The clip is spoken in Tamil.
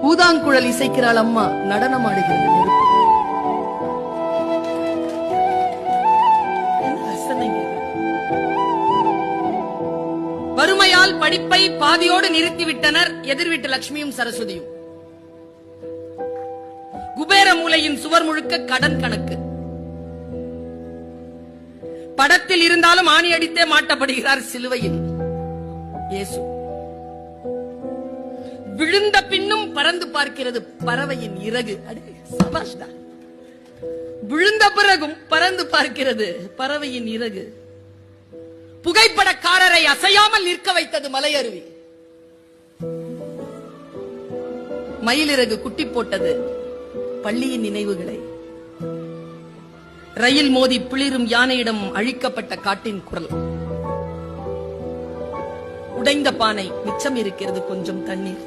ஊதாங்குழல் இசைக்கிறாள் அம்மா, நடனம் ஆடுகிறது நெருப்பு. வறுமையால் படிப்பை பாதியோடு நிறுத்திவிட்டனர் எதிர் வீட்டு லட்சுமியும் சரஸ்வதியும். குபேர மூலையின் சுவர் முழுக்க கடன் கணக்கு. படத்தில் இருந்தாலும் ஆணி அடித்தே மாட்டப்படுகிறார் சிலுவையில் இயேசு. விழுந்த பின்னும் பறந்து பார்க்கிறது பறவையின் இறகு. விழுந்த பிறகும் பறந்து பார்க்கிறது பறவையின் இறகு. புகைப்படக்காரரை அசையாமல் நிற்க வைத்தது மலையருவி. மயிலிறகு குட்டி போட்டது பள்ளியின் நினைவுகளை. ரயில் மோதி பிளிரும் யானையிடம் அழிக்கப்பட்ட காட்டின் குரல். உடைந்த பானை, மிச்சம் இருக்கிறது கொஞ்சம் தண்ணீர்.